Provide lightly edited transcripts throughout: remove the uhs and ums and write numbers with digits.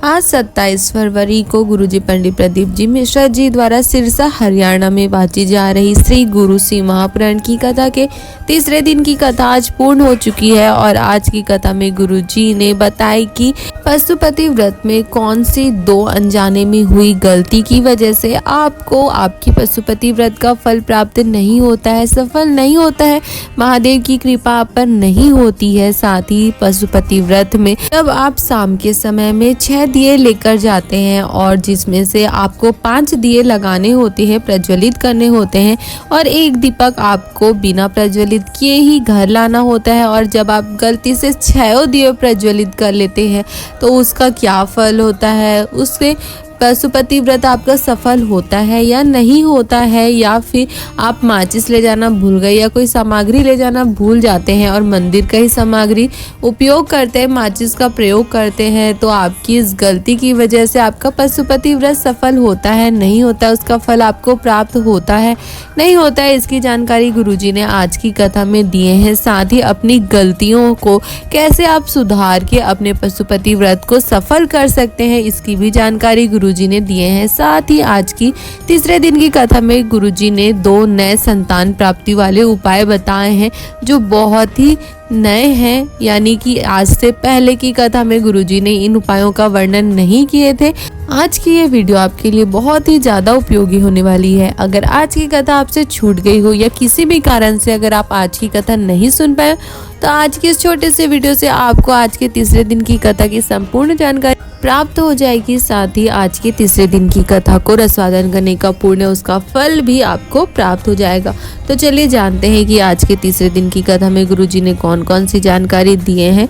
आज 27 फरवरी को गुरुजी पंडित प्रदीप जी मिश्रा जी द्वारा सिरसा हरियाणा में बांटी जा रही श्री गुरु शिव महापुराण की कथा के तीसरे दिन की कथा आज पूर्ण हो चुकी है। और आज की कथा में गुरुजी ने बताया कि पशुपति व्रत में कौन सी दो अनजाने में हुई गलती की वजह से आपको आपकी पशुपति व्रत का फल प्राप्त नहीं होता है, सफल नहीं होता है, महादेव की कृपा आप पर नहीं होती है। साथ ही पशुपति व्रत में जब आप शाम के समय में 6 दिए लेकर जाते हैं और जिसमें से आपको 5 दिए लगाने होते हैं, प्रज्वलित करने होते हैं और एक दीपक आपको बिना प्रज्वलित किए ही घर लाना होता है। और जब आप गलती से 6 दिए प्रज्वलित कर लेते हैं तो उसका क्या फल होता है, उससे पशुपति व्रत आपका सफल होता है या नहीं होता है, या फिर आप माचिस ले जाना भूल गए या कोई सामग्री ले जाना भूल जाते हैं और मंदिर का ही सामग्री उपयोग करते हैं, माचिस का प्रयोग करते हैं, तो आपकी इस गलती की वजह से आपका पशुपति व्रत सफल होता है नहीं होता है, उसका फल आपको प्राप्त होता है नहीं होता है। इसकी जानकारी गुरुजी ने आज की कथा में दिए हैं। साथ ही अपनी गलतियों को कैसे आप सुधार के अपने पशुपति व्रत को सफल कर सकते हैं, इसकी भी जानकारी गुरुजी ने दिए हैं। साथ ही आज की तीसरे दिन की कथा में गुरुजी ने 2 नए संतान प्राप्ति वाले उपाय बताए हैं जो बहुत ही नए हैं, यानी कि आज से पहले की कथा में गुरुजी ने इन उपायों का वर्णन नहीं किए थे। आज की ये वीडियो आपके लिए बहुत ही ज़्यादा उपयोगी होने वाली है। अगर आज की कथा आपसे छूट गई हो या किसी भी कारण से अगर आप आज की कथा नहीं सुन पाए तो आज के इस छोटे से वीडियो से आपको आज के तीसरे दिन की कथा की संपूर्ण जानकारी प्राप्त हो जाएगी। साथ ही आज के तीसरे दिन की कथा को रसवादन करने का पुण्य, उसका फल भी आपको प्राप्त हो जाएगा। तो चलिए जानते हैं कि आज के तीसरे दिन की कथा में गुरुजी ने कौन कौन सी जानकारी दिए हैं।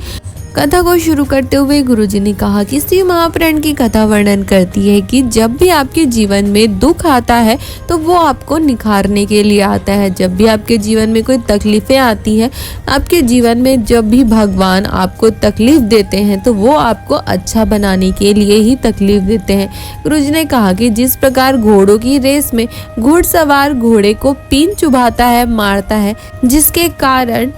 कथा को शुरू करते हुए गुरुजी ने कहा कि शिव महापुराण की कथा वर्णन करती है कि जब भी आपके जीवन में दुख आता है तो वो आपको निखारने के लिए आता है। जब भी आपके जीवन में कोई तकलीफें आती हैं, आपके जीवन में जब भी भगवान आपको तकलीफ देते हैं तो वो आपको अच्छा बनाने के लिए ही तकलीफ देते हैं। गुरुजी ने कहा कि जिस प्रकार घोड़ों की रेस में घुड़सवार घोड़े को पीन चुभाता है, मारता है, जिसके कारण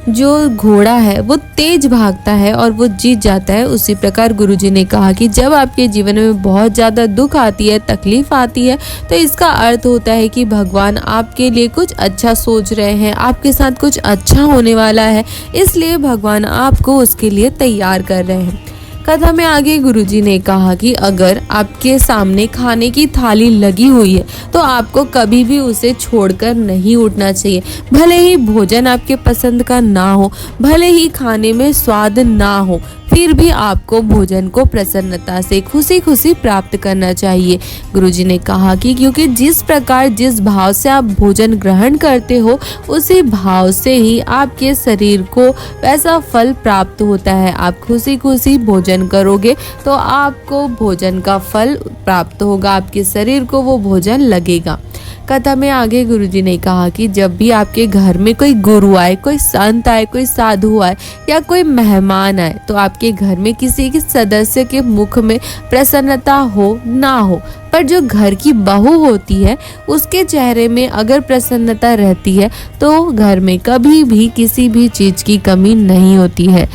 जो घोड़ा है वो तेज भागता है और वो जीत जाता है, उसी प्रकार गुरुजी ने कहा कि जब आपके जीवन में बहुत ज़्यादा दुख आती है, तकलीफ आती है, तो इसका अर्थ होता है कि भगवान आपके लिए कुछ अच्छा सोच रहे हैं, आपके साथ कुछ अच्छा होने वाला है, इसलिए भगवान आपको उसके लिए तैयार कर रहे हैं। कथा में आगे गुरुजी ने कहा कि अगर आपके सामने खाने की थाली लगी हुई है तो आपको कभी भी उसे छोड़कर नहीं उठना चाहिए। भले ही भोजन आपके पसंद का ना हो, भले ही खाने में स्वाद ना हो, फिर भी आपको भोजन को प्रसन्नता से खुशी खुशी प्राप्त करना चाहिए। गुरुजी ने कहा कि क्योंकि जिस प्रकार जिस भाव से आप भोजन ग्रहण करते हो उसी भाव से ही आपके शरीर को वैसा फल प्राप्त होता है। आप खुशी खुशी भोजन करोगे तो आपको भोजन का फल प्राप्त होगा, आपके शरीर को वो भोजन लगेगा। कथा में आगे गुरुजी ने कहा कि जब भी आपके घर में कोई गुरु आए, कोई संत आए, कोई साधु आए या कोई मेहमान आए तो आपके घर में किसी के सदस्य के मुख में प्रसन्नता हो ना हो, पर जो घर की बहू होती है उसके चेहरे में अगर प्रसन्नता रहती है तो घर में कभी भी किसी भी चीज की कमी नहीं होती है।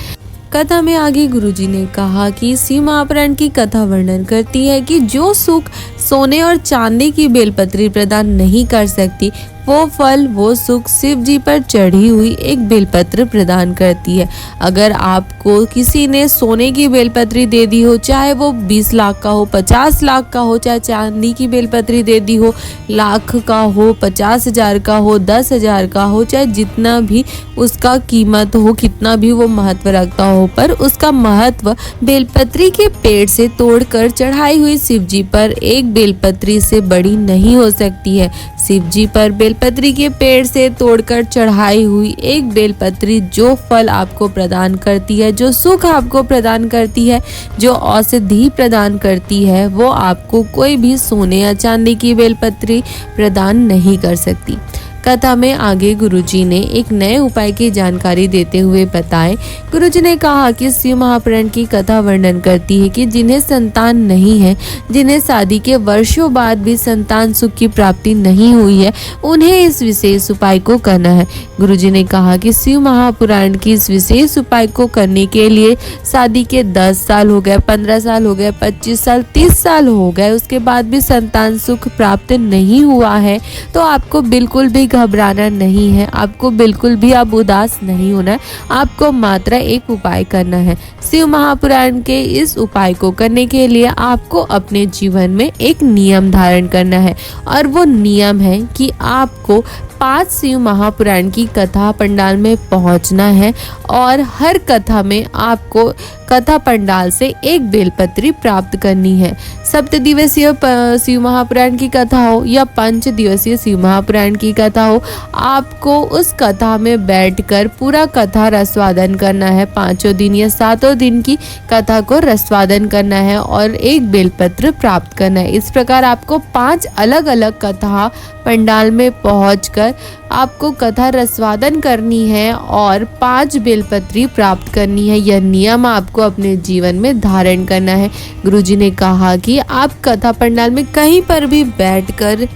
कथा में आगे गुरुजी ने कहा कि शिव महापुराण की कथा वर्णन करती है कि जो सुख सोने और चांदी की बेलपत्री प्रदान नहीं कर सकती, वो फल, वो सुख शिव जी पर चढ़ी हुई एक बेलपत्र प्रदान करती है। अगर आपको किसी ने सोने की बेलपत्री दे दी हो, चाहे वो 20 लाख का हो, 50 लाख का हो, चाहे चांदी की बेलपत्री दे दी हो, लाख का हो, 50,000 का हो, 10,000 का हो, चाहे जितना भी उसका कीमत हो, कितना भी वो महत्व रखता हो, पर उसका महत्व बेलपत्री के पेड़ से तोड़कर चढ़ाई हुई शिव जी पर एक बेलपत्री से बड़ी नहीं हो सकती है। शिव जी पर बेलपत्री के पेड़ से तोड़कर चढ़ाई हुई एक बेलपत्री जो फल आपको प्रदान करती है, जो सुख आपको प्रदान करती है, जो औषधि प्रदान करती है, वो आपको कोई भी सोने या चांदी की बेलपत्री प्रदान नहीं कर सकती। कथा में आगे गुरुजी ने एक नए उपाय की जानकारी देते हुए बताए। गुरुजी ने कहा कि शिव महापुराण की कथा वर्णन करती है कि जिन्हें संतान नहीं है, जिन्हें शादी के वर्षों बाद भी संतान सुख की प्राप्ति नहीं हुई है, उन्हें इस विशेष उपाय को करना है। गुरुजी ने कहा कि शिव महापुराण की इस विशेष उपाय को करने के लिए शादी के 10 साल हो गए, 15 साल हो गए, 25 साल, 30 साल हो गए, उसके बाद भी संतान सुख प्राप्त नहीं हुआ है, तो आपको बिल्कुल भी घबराना नहीं है, आपको बिल्कुल भी अब उदास नहीं होना है। आपको मात्र एक उपाय करना है। शिव महापुराण के इस उपाय को करने के लिए आपको अपने जीवन में एक नियम धारण करना है, और वो नियम है कि आपको 5 शिव महापुराण की कथा पंडाल में पहुंचना है, और हर कथा में आपको कथा पंडाल से एक बेलपत्री प्राप्त करनी है। 7 दिवसीय शिव महापुराण की कथा हो या 5 दिवसीय शिव महापुराण की कथा हो, आपको उस कथा में बैठकर पूरा कथा रसवादन करना है। 5 दिन या 7 दिन की कथा को रसवादन करना है और एक बेलपत्र प्राप्त करना है। इस प्रकार आपको 5 अलग अलग कथा पंडाल में पहुंचकर आपको कथा रसवादन करनी है और 5 बेलपत्री प्राप्त करनी है। यह नियम आपको अपने जीवन में धारण करना है। गुरुजी ने कहा कि आप कथा पंडाल में कहीं पर भी बैठकर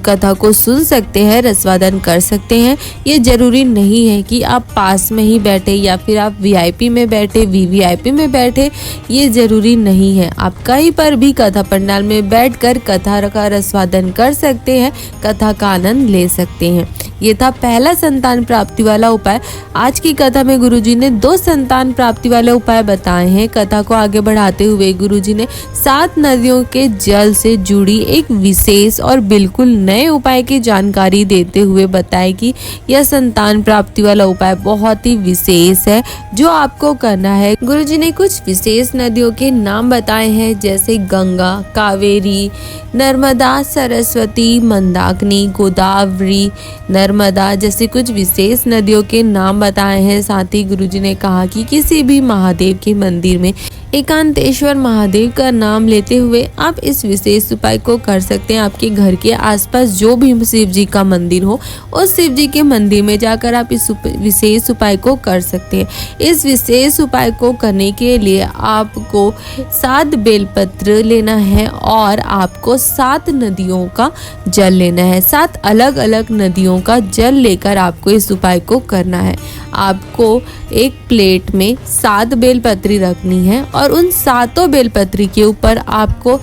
कथा को सुन सकते हैं, रसवादन कर सकते हैं। ये जरूरी नहीं है कि आप पास में ही बैठे या फिर आप वीआईपी में बैठे, वीवीआईपी में बैठे, ये जरूरी नहीं है। आप कहीं पर भी कथा पंडाल में बैठकर कथा का रसवादन कर सकते हैं, कथा का आनंद ले सकते हैं। ये था पहला संतान प्राप्ति वाला उपाय। आज की कथा में गुरुजी ने 2 संतान प्राप्ति वाले उपाय बताए हैं। कथा को आगे बढ़ाते हुए गुरुजी ने 7 नदियों के जल से जुड़ी एक विशेष और बिल्कुल नए उपाय की जानकारी देते हुए बताया कि यह संतान प्राप्ति वाला उपाय बहुत ही विशेष है जो आपको करना है। गुरुजी ने कुछ विशेष नदियों के नाम बताए हैं, जैसे गंगा, कावेरी, नर्मदा, सरस्वती, मंदाकिनी, गोदावरी, नर्मदा जैसे कुछ विशेष नदियों के नाम बताए हैं। साथ ही गुरुजी ने कहा कि किसी भी महादेव के मंदिर में एकांतेश्वर महादेव का नाम लेते हुए आप इस विशेष उपाय को कर सकते हैं। आपके घर के आसपास जो भी शिव जी का मंदिर हो, उस शिव जी के मंदिर में जाकर आप इस विशेष उपाय को कर सकते हैं। इस विशेष उपाय को करने के लिए आपको 7 बेलपत्र लेना है और आपको 7 नदियों का जल लेना है। 7 अलग अलग नदियों का जल लेकर आपको इस उपाय को करना है। आपको एक प्लेट में 7 बेलपत्री रखनी है और उन 7 बेलपत्री के ऊपर आपको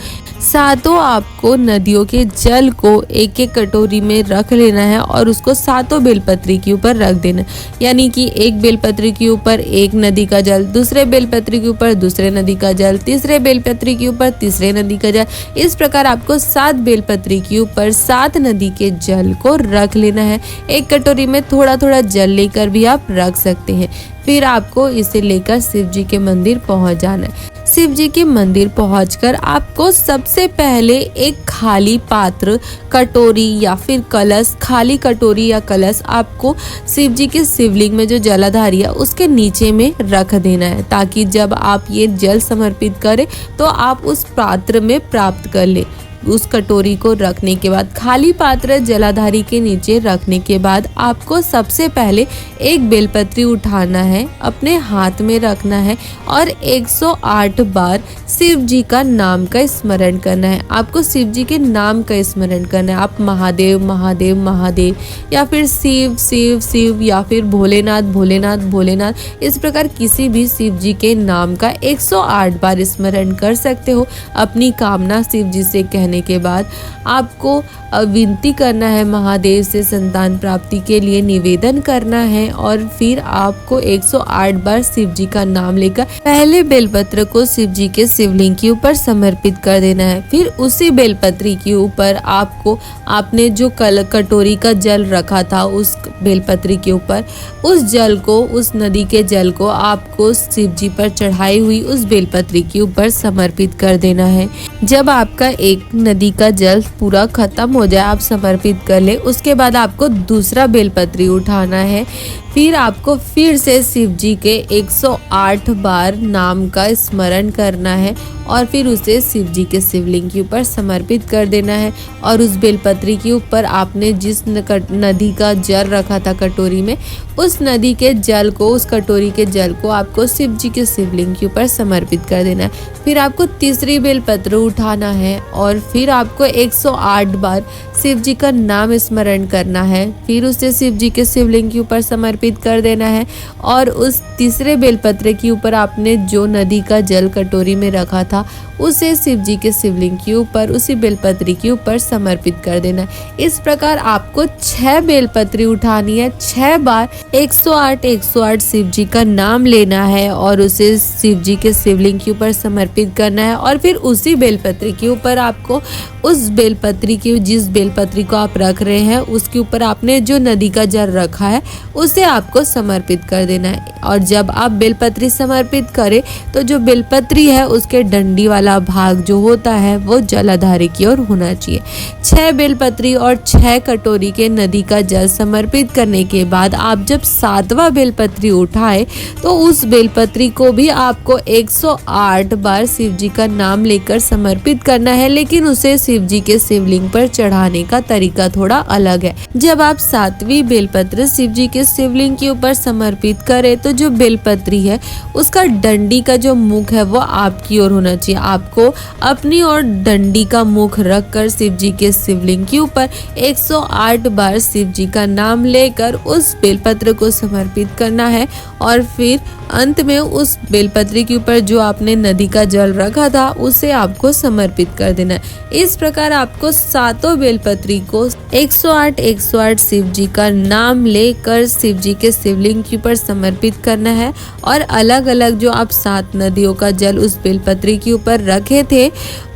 नदियों के जल को एक एक कटोरी में रख लेना है और उसको 7 बेलपत्री के ऊपर रख देना। यानी कि एक बेलपत्री के ऊपर एक नदी का जल, दूसरे बेलपत्री के ऊपर दूसरे नदी का जल, तीसरे बेलपत्री के ऊपर तीसरे नदी का जल। इस प्रकार आपको 7 बेलपत्री के ऊपर 7 नदी के जल को रख लेना है। एक कटोरी में थोड़ा थोड़ा जल लेकर भी आप रख सकते हैं। फिर आपको इसे लेकर शिव जी के मंदिर पहुंच जाना है। शिव जी के मंदिर पहुंचकर आपको सबसे पहले एक खाली पात्र, कटोरी या फिर कलश, खाली कटोरी या कलश आपको शिव जी के शिवलिंग में जो जलाधारी है उसके नीचे में रख देना है, ताकि जब आप ये जल समर्पित करें तो आप उस पात्र में प्राप्त कर ले। उस कटोरी को रखने के बाद, खाली पात्र जलाधारी के नीचे रखने के बाद आपको सबसे पहले एक बेलपत्री उठाना है, अपने हाथ में रखना है और 108 बार शिव जी का नाम का स्मरण करना है। आपको शिव जी के नाम का स्मरण करना है। आप महादेव महादेव महादेव या फिर शिव शिव शिव या फिर भोलेनाथ भोलेनाथ भोलेनाथ, इस प्रकार किसी भी शिव जी के नाम का 108 बार स्मरण कर सकते हो। अपनी कामना शिव जी से कहने के बाद आपको विनती करना है, महादेव से संतान प्राप्ति के लिए निवेदन करना है और फिर आपको 108 बार शिव जी का नाम लेकर पहले बेलपत्र को शिव जी के शिवलिंग के ऊपर समर्पित कर देना है। फिर उसी बेलपत्री के ऊपर आपको, आपने जो कटोरी का जल रखा था उस बेलपत्री के ऊपर, उस जल को, उस नदी के जल को आपको शिव जी पर चढ़ाई हुई उस बेलपत्री के ऊपर समर्पित कर देना है। जब आपका एक नदी का जल पूरा खत्म हो जाए, आप समर्पित कर ले, उसके बाद आपको दूसरा बेलपत्री उठाना है। फिर आपको फिर से शिव जी के 108 बार नाम का स्मरण करना है और फिर उसे शिव जी के शिवलिंग के ऊपर समर्पित कर देना है। और उस बेलपत्री के ऊपर आपने जिस नदी का जल रखा था कटोरी में, उस नदी के जल को, उस कटोरी के जल को आपको शिव जी के शिवलिंग के ऊपर समर्पित कर देना है। फिर आपको तीसरी बेलपत्र उठाना है और फिर आपको 108 बार शिव जी का नाम स्मरण करना है। फिर उसे शिव जी के शिवलिंग के ऊपर समर्पित कर देना है और उस तीसरे बेलपत्र के ऊपर आपने जो नदी का जल कटोरी में रखा था उसे शिव जी के शिवलिंग के ऊपर, उसी बेलपत्री के ऊपर समर्पित कर देना है। इस प्रकार आपको 6 बेलपत्री उठानी है, 6 बार 108 शिव जी का नाम लेना है और उसे शिव जी के शिवलिंग के ऊपर समर्पित करना है। और फिर उसी बेलपत्री के ऊपर आपको उस बेलपत्री की, जिस बेलपत्री को आप रख रहे हैं उसके ऊपर आपने जो नदी का जल रखा है उसे आपको समर्पित कर देना है। और जब आप बेलपत्री समर्पित करें तो जो बेलपत्री है उसके डंडी वाला भाग जो होता है वो जलाधारी की ओर होना चाहिए। 6 बेलपत्री और 6 कटोरी के नदी का जल समर्पित करने के बाद आप जब 7वां बेलपत्री उठाए तो उस बेलपत्री को भी आपको 108 बार शिव जी का नाम लेकर समर्पित करना है, लेकिन उसे शिव जी के शिवलिंग पर चढ़ाने का तरीका थोड़ा अलग है। जब आप 7वीं बेलपत्र शिव जी के शिवलिंग के ऊपर समर्पित करें तो जो बेलपत्री है उसका डंडी का जो मुख है वो आपकी ओर होना चाहिए। आपको अपनी ओर डंडी का मुख रखकर शिव जी के शिवलिंग के ऊपर 108 बार शिव जी का नाम लेकर उस बेलपत्र को समर्पित करना है और फिर अंत में उस बेलपत्री के ऊपर जो आपने नदी का जल रखा था उसे आपको समर्पित कर देना है। इस प्रकार आपको 7 बेलपत्री को 108 शिव जी का नाम लेकर शिव जी के शिवलिंग के ऊपर समर्पित करना है और अलग अलग जो आप 7 नदियों का जल उस बेलपत्री के ऊपर रखे थे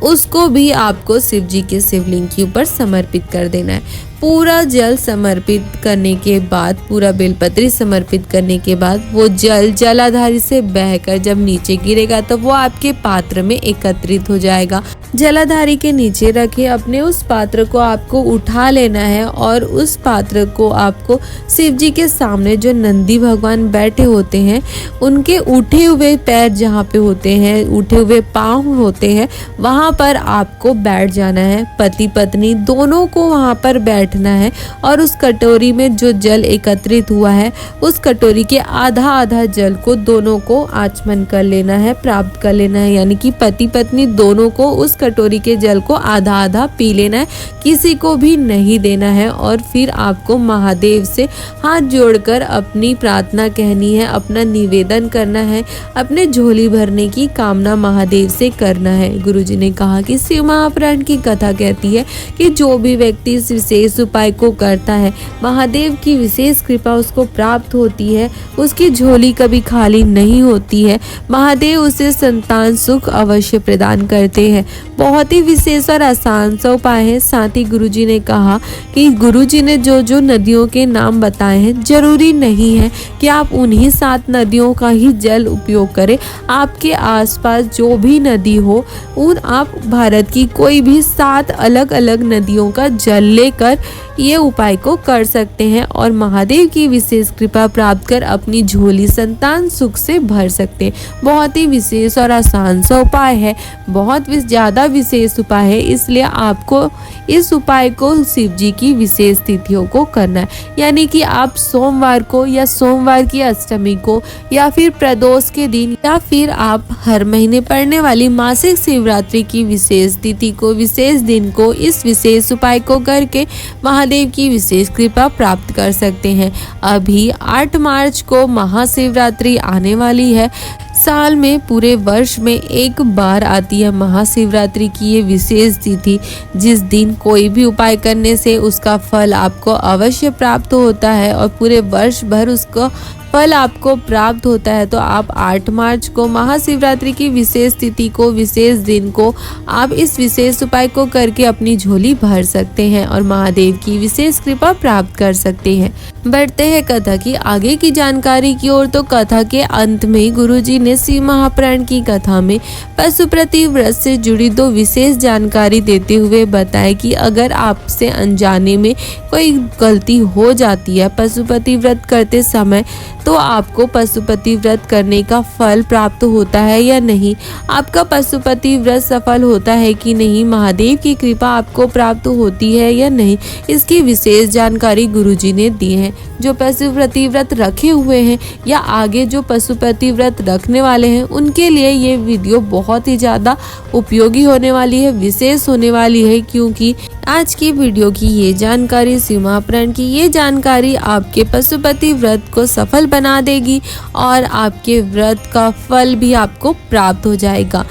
उसको भी आपको शिव जी के शिवलिंग के ऊपर समर्पित कर देना है। पूरा जल समर्पित करने के बाद, पूरा बेलपत्री समर्पित करने के बाद वो जल जलाधारी से बहकर जब नीचे गिरेगा तो वो आपके पात्र में एकत्रित हो जाएगा। जलाधारी के नीचे रखे अपने उस पात्र को आपको उठा लेना है और उस पात्र को आपको शिव जी के सामने जो नंदी भगवान बैठे होते हैं उनके उठे हुए पैर जहाँ पे होते हैं, उठे हुए पाँव होते हैं, वहाँ पर आपको बैठ जाना है। पति पत्नी दोनों को वहाँ पर बैठना है और उस कटोरी में जो जल एकत्रित हुआ है उस कटोरी के आधा आधा जल को दोनों को आचमन कर लेना है, प्राप्त कर लेना है। यानी कि पति पत्नी दोनों को उस कटोरी के जल को आधा आधा पी लेना है, किसी को भी नहीं देना है। और फिर आपको महादेव से हाथ जोड़कर अपनी प्रार्थना कहनी है, अपना निवेदन करना है, अपने झोली भरने की कामना महादेव से करना है। गुरुजी ने कहा कि शिव महापुराण की कथा कहती है कि जो भी व्यक्ति इस विशेष उपाय को करता है महादेव की विशेष कृपा उसको प्राप्त होती है, उसकी झोली कभी खाली नहीं होती है, महादेव उसे संतान सुख अवश्य प्रदान करते हैं। बहुत ही विशेष और आसान सा उपाय है। साथ ही गुरुजी ने कहा कि गुरुजी ने जो जो नदियों के नाम बताए हैं जरूरी नहीं है कि आप उन्हीं 7 नदियों का ही जल उपयोग करें। आपके आसपास जो भी नदी हो उन आप भारत की कोई भी 7 अलग अलग नदियों का जल लेकर ये उपाय को कर सकते हैं और महादेव की विशेष कृपा प्राप्त कर अपनी झोली संतान सुख से भर सकते हैं। बहुत ही विशेष और आसान सा उपाय है, बहुत ज़्यादा विशेष उपाय है, इसलिए आपको इस उपाय को शिव जी की विशेष तिथियों को करना है। यानी कि आप सोमवार को या सोमवार की अष्टमी को या फिर प्रदोष के दिन या फिर आप हर महीने पड़ने वाली मासिक शिवरात्रि की विशेष तिथि को, विशेष दिन को इस विशेष उपाय को करके महादेव की विशेष कृपा प्राप्त कर सकते हैं। अभी 8 मार्च को महाशिवरात्रि आने वाली है। साल में पूरे वर्ष में एक बार आती है महाशिवरात्रि की ये विशेष तिथि, जिस दिन कोई भी उपाय करने से उसका फल आपको अवश्य प्राप्त होता है और पूरे वर्ष भर उसको फल आपको प्राप्त होता है तो आप 8 मार्च को महाशिवरात्रि की विशेष तिथि को, विशेष दिन को आप इस विशेष उपाय को करके अपनी झोली भर सकते हैं और महादेव की विशेष कृपा प्राप्त कर सकते हैं। बढ़ते हैं कथा की आगे की जानकारी की ओर। तो कथा के अंत में गुरुजी ने शिव महापुराण की कथा में पशुपति व्रत से जुड़ी 2 विशेष जानकारी देते हुए बताया कि अगर आपसे अनजाने में कोई गलती हो जाती है पशुपति व्रत करते समय तो आपको पशुपति व्रत करने का फल प्राप्त होता है या नहीं, आपका पशुपति व्रत सफल होता है कि नहीं, महादेव की कृपा आपको प्राप्त होती है या नहीं, इसकी विशेष जानकारी गुरुजी ने दी है। जो पशुपति व्रत रखे हुए हैं या आगे जो पशुपति व्रत रखने वाले हैं उनके लिए ये वीडियो बहुत ही ज़्यादा उपयोगी होने वाली है, विशेष होने वाली है, क्योंकि आज की वीडियो की ये जानकारी, शिव महापुराण की ये जानकारी आपके पशुपति व्रत को सफल बना देगी और आपके व्रत का फल भी आपको प्राप्त हो जाएगा।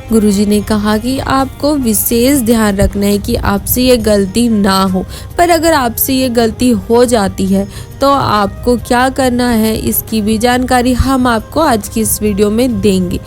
गुरुजी ने कहा कि आपको विशेष ध्यान रखना है कि आपसे ये गलती ना हो, पर अगर आपसे ये गलती हो जाती है तो आपको क्या करना है इसकी भी जानकारी हम आपको आज की इस वीडियो में देंगे।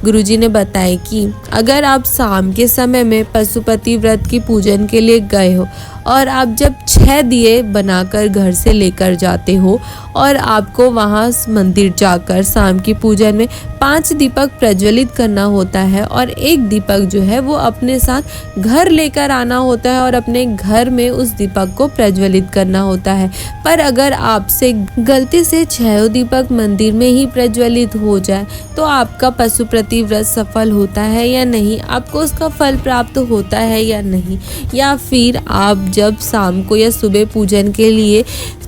गुरुजी ने बताया कि अगर आप शाम के समय में पशुपति व्रत की पूजन के लिए गए हो और आप जब 6 दिए बनाकर घर से लेकर जाते हो और आपको वहाँ मंदिर जाकर शाम की पूजन में 5 दीपक प्रज्वलित करना होता है और 1 दीपक जो है वो अपने साथ घर लेकर आना होता है और अपने घर में उस दीपक को प्रज्वलित करना होता है। पर अगर आपसे गलती से 6 दीपक मंदिर में ही प्रज्वलित हो जाए तो आपका पशुपति व्रत सफल होता है या नहीं, आपको उसका फल प्राप्त होता है या नहीं, या फिर आप जब शाम को या सुबह पूजन के लिए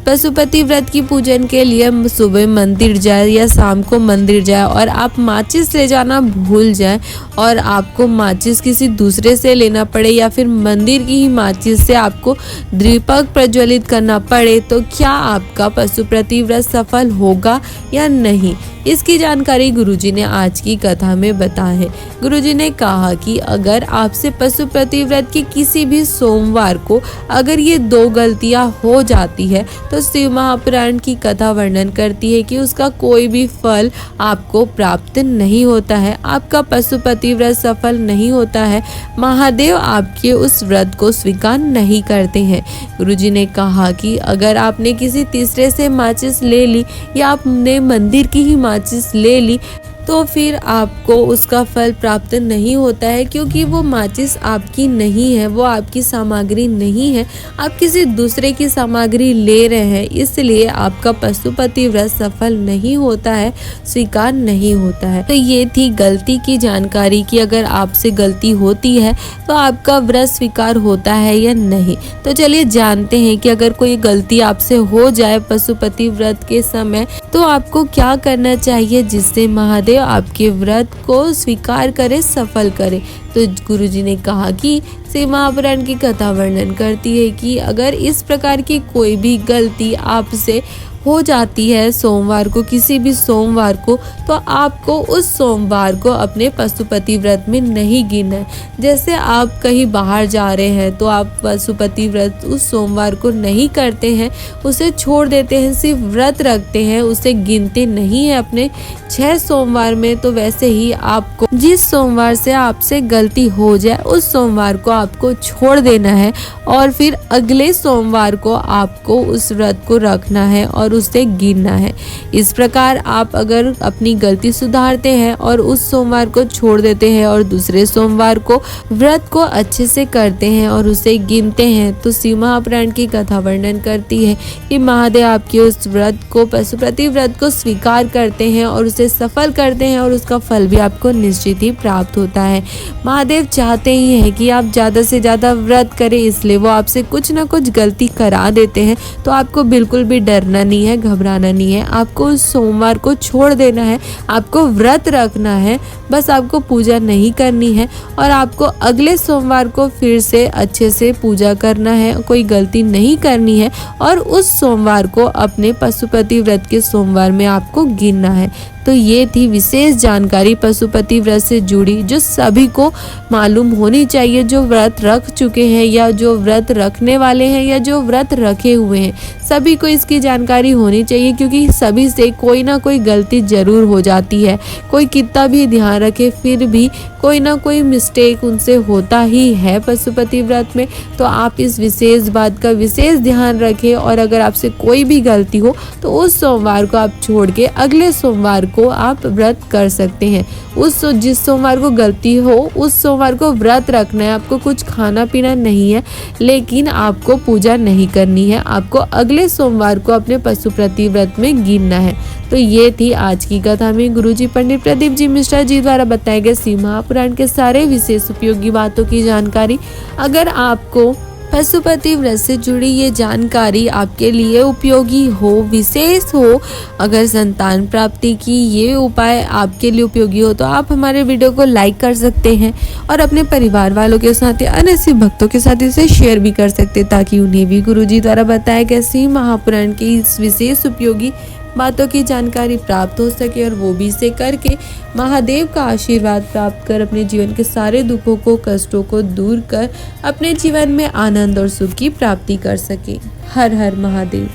पशुपति व्रत की पूजन के लिए सुबह मंदिर जाए या शाम को मंदिर जाए और आप माचिस ले जाना भूल जाए और आपको माचिस किसी दूसरे से लेना पड़े या फिर मंदिर की ही माचिस से आपको दीपक प्रज्वलित करना पड़े, तो क्या आपका पशुपति व्रत सफल होगा या नहीं, इसकी जानकारी गुरुजी ने आज की कथा में बताया है। गुरुजी ने कहा कि अगर आपसे पशुपति व्रत के किसी भी सोमवार को अगर ये 2 गलतियां हो जाती है तो शिव महापुराण की कथा वर्णन करती है कि उसका कोई भी फल आपको प्राप्त नहीं होता है, आपका पशुपति व्रत सफल नहीं होता है, महादेव आपके उस व्रत को स्वीकार नहीं करते हैं। गुरुजी ने कहा कि अगर आपने किसी तीसरे से माचिस ले ली या आपने मंदिर की ही माचिस ले ली तो फिर आपको उसका फल प्राप्त नहीं होता है, क्योंकि वो माचिस आपकी नहीं है, वो आपकी सामग्री नहीं है, आप किसी दूसरे की सामग्री ले रहे हैं, इसलिए आपका पशुपति व्रत सफल नहीं होता है, स्वीकार नहीं होता है। तो ये थी गलती की जानकारी कि अगर आपसे गलती होती है तो आपका व्रत स्वीकार होता है या नहीं। तो चलिए जानते हैं कि अगर कोई गलती आपसे हो जाए पशुपति व्रत के समय तो आपको क्या करना चाहिए जिससे महादेव आपके व्रत को स्वीकार करे, सफल करे। तो गुरुजी ने कहा कि शिव महापुराण की कथा वर्णन करती है कि अगर इस प्रकार की कोई भी गलती आपसे हो जाती है सोमवार को, किसी भी सोमवार को, तो आपको उस सोमवार को अपने पशुपति व्रत में नहीं गिनना है। जैसे आप कहीं बाहर जा रहे हैं तो आप पशुपति व्रत उस सोमवार को नहीं करते हैं, उसे छोड़ देते हैं, सिर्फ व्रत रखते हैं, उसे गिनते नहीं है अपने 6 सोमवार में। तो वैसे ही आपको जिस सोमवार से आपसे गलती हो जाए उस सोमवार को आपको छोड़ देना है और फिर अगले सोमवार को आपको उस व्रत को रखना है और उसे गिनना है। इस प्रकार आप अगर अपनी गलती सुधारते हैं और उस सोमवार को छोड़ देते हैं और दूसरे सोमवार को व्रत को अच्छे से करते हैं और उसे गिनते हैं तो शिव महापुराण की कथा वर्णन करती है कि महादेव आपके उस व्रत को, पशुपति व्रत को स्वीकार करते हैं और उसे सफल करते हैं और उसका फल भी आपको निश्चित ही प्राप्त होता है। महादेव चाहते ही है कि आप ज़्यादा से ज़्यादा व्रत करें, इसलिए वो आपसे कुछ ना कुछ गलती करा देते हैं। तो आपको बिल्कुल भी डरना नहीं है, घबराना नहीं है, आपको उस सोमवार को छोड़ देना है, आपको व्रत रखना है, बस आपको पूजा नहीं करनी है और आपको अगले सोमवार को फिर से अच्छे से पूजा करना है, कोई गलती नहीं करनी है और उस सोमवार को अपने पशुपति व्रत के सोमवार में आपको गिनना है। तो ये थी विशेष जानकारी पशुपति व्रत से जुड़ी, जो सभी को मालूम होनी चाहिए, जो व्रत रख चुके हैं या जो व्रत रखने वाले हैं या जो व्रत रखे हुए हैं। सभी को इसकी जानकारी होनी चाहिए, क्योंकि सभी से कोई ना कोई गलती ज़रूर हो जाती है। कोई कितना भी ध्यान रखे फिर भी कोई ना कोई मिस्टेक उनसे होता ही है पशुपति व्रत में। तो आप इस विशेष बात का विशेष ध्यान रखें, और अगर आपसे कोई भी गलती हो तो उस सोमवार को आप छोड़ के अगले सोमवार को आप व्रत कर सकते हैं। जिस सोमवार को गलती हो उस सोमवार को व्रत रखना है। आपको कुछ खाना पीना नहीं है, लेकिन आपको पूजा नहीं करनी है। आपको अगले सोमवार को अपने पशुपति व्रत में गिनना है। तो ये थी आज की कथा में गुरुजी पंडित प्रदीप जी मिश्रा जी द्वारा बताए गए शिव महापुराण के सारे विशेष उपयोगी बातों की जानकारी। अगर आपको पशुपति व्रत से जुड़ी ये जानकारी आपके लिए उपयोगी हो, विशेष हो, अगर संतान प्राप्ति की ये उपाय आपके लिए उपयोगी हो, तो आप हमारे वीडियो को लाइक कर सकते हैं और अपने परिवार वालों के साथ या अन्य शिव भक्तों के साथ इसे शेयर भी कर सकते हैं, ताकि उन्हें भी गुरुजी द्वारा बताया गया शिव महापुराण की इस विशेष उपयोगी बातों की जानकारी प्राप्त हो सके, और वो भी इसे करके महादेव का आशीर्वाद प्राप्त कर अपने जीवन के सारे दुखों को, कष्टों को दूर कर अपने जीवन में आनंद और सुख की प्राप्ति कर सके। हर हर महादेव।